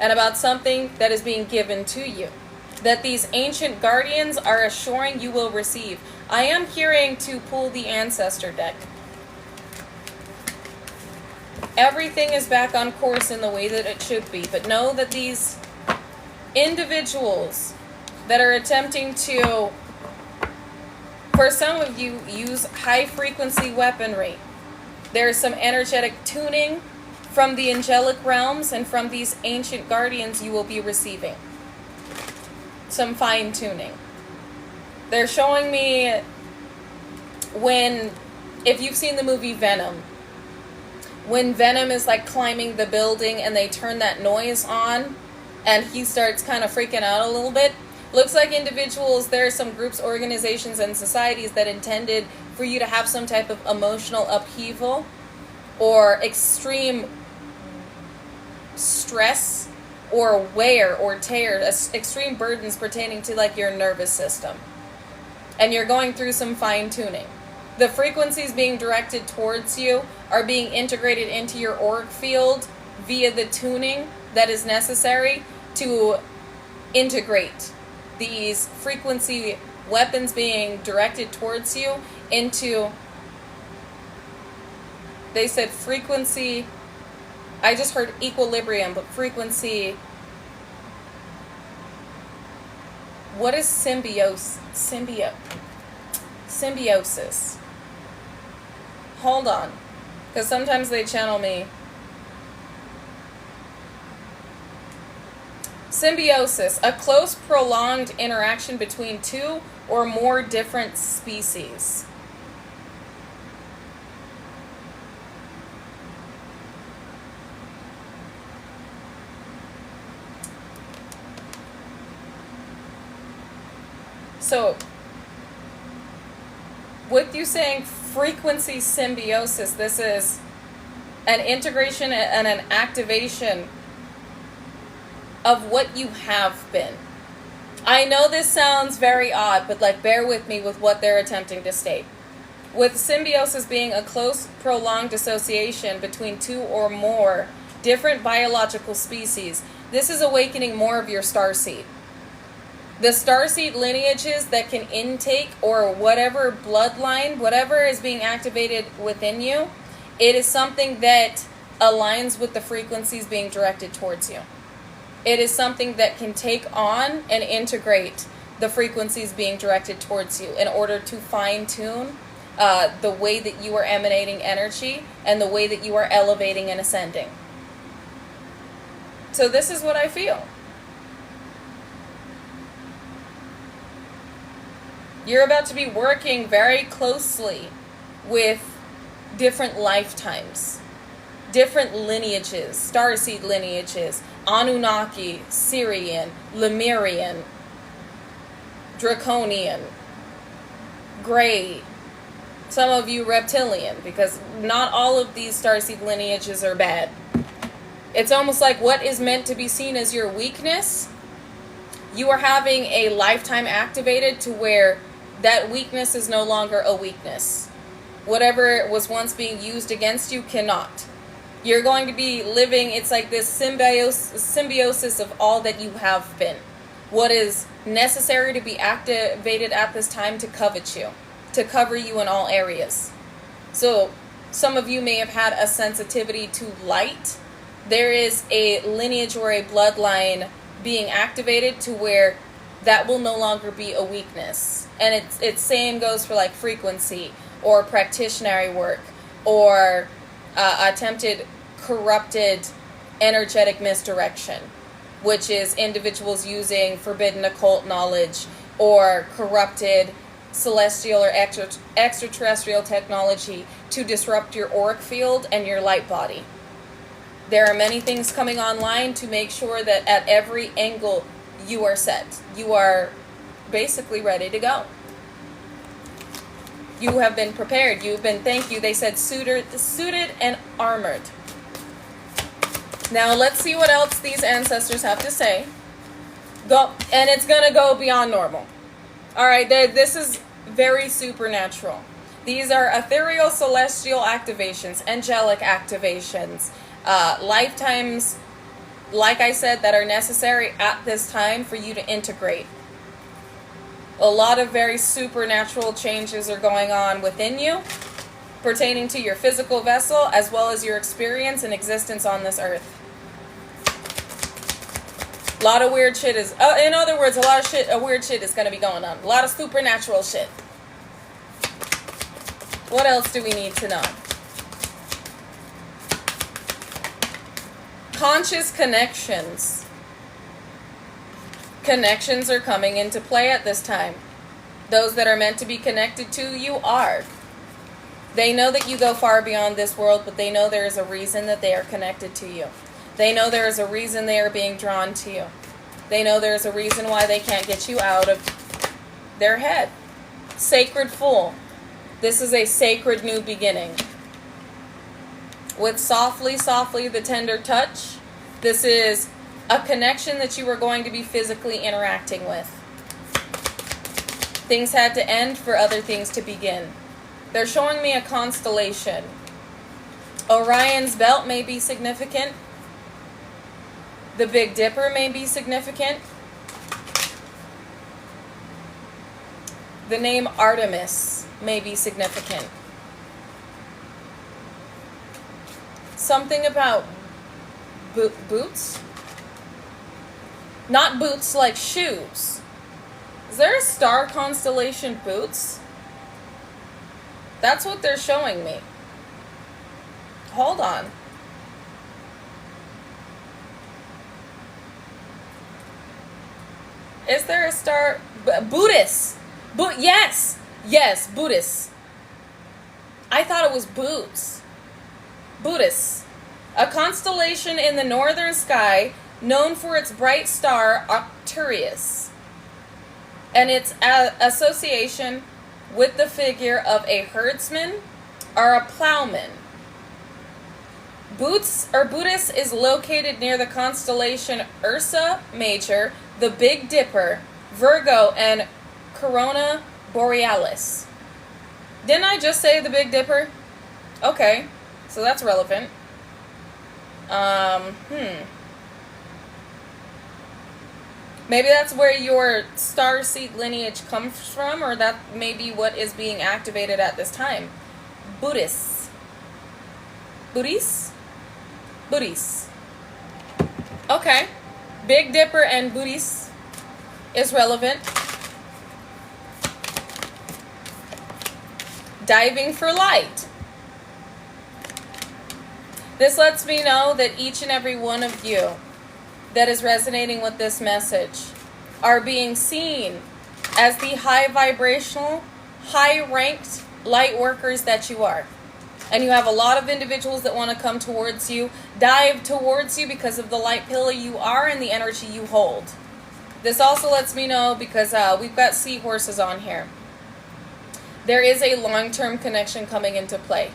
And about something that is being given to you, that these ancient guardians are assuring you will receive. I am hearing to pull the ancestor deck. Everything is back on course in the way that it should be, but know that these individuals that are attempting to, for some of you, use high frequency weaponry. There's some energetic tuning from the angelic realms, and from these ancient guardians you will be receiving some fine tuning. They're showing me if you've seen the movie Venom, when Venom is like climbing the building and they turn that noise on and he starts kind of freaking out a little bit. Looks like individuals, there are some groups, organizations, and societies that intended for you to have some type of emotional upheaval or extreme stress or wear or tear, extreme burdens pertaining to like your nervous system. And you're going through some fine tuning. The frequencies being directed towards you are being integrated into your auric field via the tuning that is necessary to integrate these frequency weapons being directed towards you into, they said frequency, I just heard equilibrium, but frequency, what is symbiosis? Hold on, because sometimes they channel me. Symbiosis, a close, prolonged interaction between two or more different species. So, with you saying frequency symbiosis, this is an integration and an activation of what you have been. I know this sounds very odd, but like bear with me with what they're attempting to state. With symbiosis being a close, prolonged association between two or more different biological species, this is awakening more of your starseed. The starseed lineages that can intake or whatever bloodline, whatever is being activated within you, it is something that aligns with the frequencies being directed towards you. It is something that can take on and integrate the frequencies being directed towards you in order to fine-tune the way that you are emanating energy and the way that you are elevating and ascending. So this is what I feel. You're about to be working very closely with different lifetimes, different lineages, starseed lineages, Anunnaki, Syrian, Lemurian, Draconian, Gray, some of you reptilian, because not all of these starseed lineages are bad. It's almost like what is meant to be seen as your weakness, you are having a lifetime activated to where that weakness is no longer a weakness. Whatever was once being used against you cannot. You're going to be living, it's like this symbiosis of all that you have been. What is necessary to be activated at this time to covet you, to cover you in all areas. So some of you may have had a sensitivity to light. There is a lineage or a bloodline being activated to where that will no longer be a weakness. And it's same goes for like frequency or practitionary work or attempted corrupted energetic misdirection, which is individuals using forbidden occult knowledge or corrupted celestial or extraterrestrial technology to disrupt your auric field and your light body. There are many things coming online to make sure that at every angle you are set. You are basically ready to go. You have been prepared. You've been, thank you, they said suited and armored. Now let's see what else these ancestors have to say. Go, and it's going to go beyond normal. All right, this is very supernatural. These are ethereal celestial activations, angelic activations, lifetimes, like I said, that are necessary at this time for you to integrate. A lot of very supernatural changes are going on within you, pertaining to your physical vessel as well as your experience and existence on this earth. A lot of weird shit is, in other words, a lot of weird shit is going to be going on. A lot of supernatural shit. What else do we need to know? Conscious connections. Connections are coming into play at this time. Those that are meant to be connected to you are. They know that you go far beyond this world, but they know there is a reason that they are connected to you. They know there is a reason they are being drawn to you. They know there is a reason why they can't get you out of their head. Sacred Fool. This is a sacred new beginning. With softly, softly, the tender touch, this is a connection that you are going to be physically interacting with. Things had to end for other things to begin. They're showing me a constellation. Orion's belt may be significant. The Big Dipper may be significant. The name Artemis may be significant. Something about boots? Not boots like shoes. Is there a star constellation boots? That's what they're showing me. Hold on. Is there a star? Buddhist. Yes. Yes, Buddhist. I thought it was boots. Buddhist. A constellation in the northern sky known for its bright star Arcturus and its association with the figure of a herdsman or a plowman. Buddhist is located near the constellation Ursa Major, the Big Dipper, Virgo, and Corona Borealis. Didn't I just say the Big Dipper? Okay, so that's relevant. Maybe that's where your star seed lineage comes from, or that may be what is being activated at this time. Buddhists. Buddhists? Buddhists. Okay. Big Dipper and Buddhists is relevant. Diving for light. This lets me know that each and every one of you that is resonating with this message are being seen as the high vibrational, high ranked light workers that you are. And you have a lot of individuals that want to come towards you, dive towards you because of the light pillar you are and the energy you hold. This also lets me know, because we've got seahorses on here, there is a long-term connection coming into play.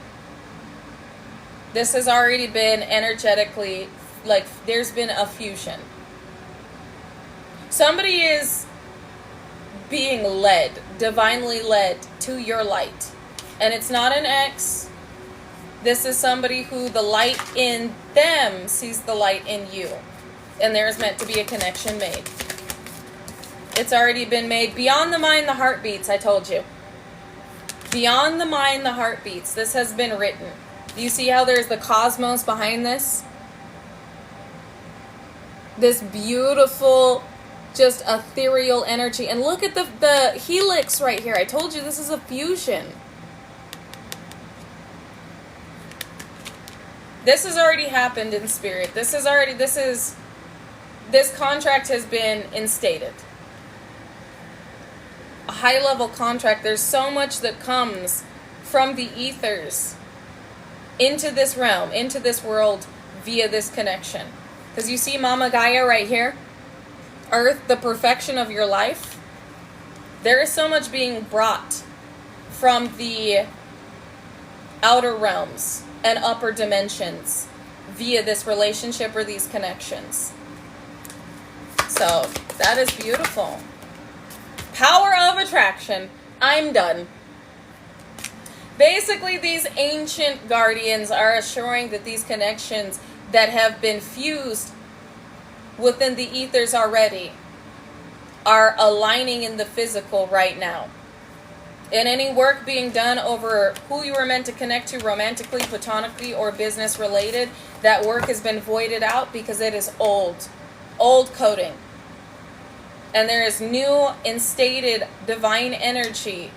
This has already been energetically, like, there's been a fusion. Somebody is being led, divinely led to your light. And it's not an ex. This is somebody who the light in them sees the light in you. And there is meant to be a connection made. It's already been made. Beyond the mind, the heart beats, I told you. Beyond the mind, the heart beats. This has been written. Do you see how there's the cosmos behind this? This beautiful, just ethereal energy. And look at the helix right here. I told you this is a fusion. This has already happened in spirit. This contract has been instated. high-level contract. There's so much that comes from the ethers into this realm, into this world, via this connection. Because you see Mama Gaia right here, Earth, the perfection of your life. There is so much being brought from the outer realms and upper dimensions via this relationship or these connections. So that is beautiful. Power of attraction. I'm done. Basically, these ancient guardians are assuring that these connections that have been fused within the ethers already are aligning in the physical right now. And any work being done over who you were meant to connect to romantically, platonically, or business related, that work has been voided out because it is old coding. And there is new instated divine energy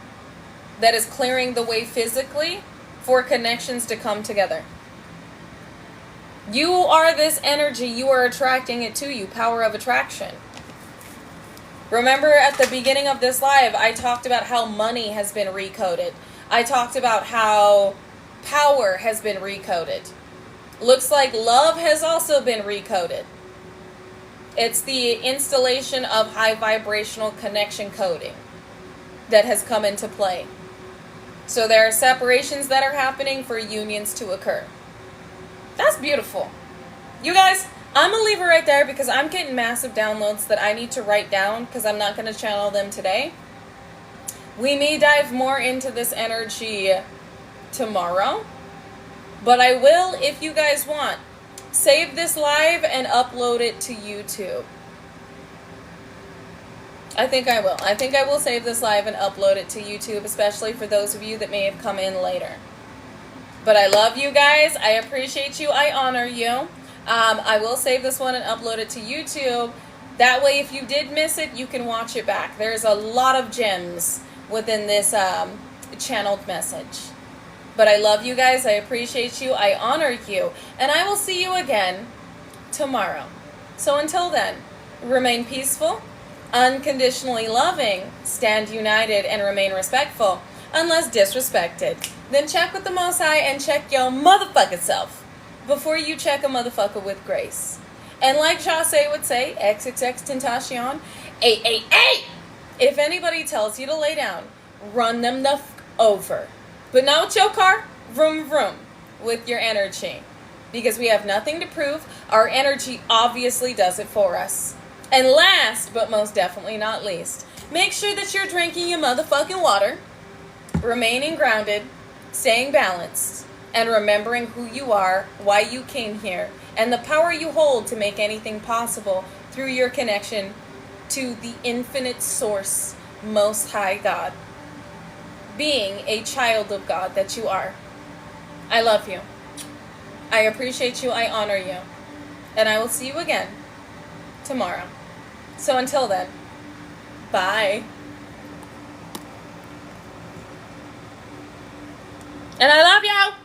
that is clearing the way physically for connections to come together. You are this energy. You are attracting it to you. Power of attraction. Remember at the beginning of this live, I talked about how money has been recoded. I talked about how power has been recoded. Looks like love has also been recoded. It's the installation of high vibrational connection coding that has come into play. So there are separations that are happening for unions to occur. That's beautiful. You guys, I'm going to leave it right there because I'm getting massive downloads that I need to write down because I'm not going to channel them today. We may dive more into this energy tomorrow, but I will, if you guys want, save this live and upload it to YouTube. I think I will. I think I will save this live and upload it to YouTube, especially for those of you that may have come in later. But I love you guys. I appreciate you. I honor you. I will save this one and upload it to YouTube. That way, if you did miss it, you can watch it back. There's a lot of gems within this channeled message. But I love you guys. I appreciate you. I honor you. And I will see you again tomorrow. So until then, remain peaceful, unconditionally loving, stand united, and remain respectful, unless disrespected. Then check with the Most High and check your motherfucking self before you check a motherfucker with grace. And like Jase would say, XXX Tentacion, 888. If anybody tells you to lay down, run them the over. But not with your car, vroom vroom, with your energy. Because we have nothing to prove. Our energy obviously does it for us. And last, but most definitely not least, make sure that you're drinking your motherfucking water, remaining grounded, staying balanced, and remembering who you are, why you came here, and the power you hold to make anything possible through your connection to the infinite source, Most High God. Being a child of God that you are. I love you. I appreciate you. I honor you. And I will see you again tomorrow. So until then, bye. And I love you.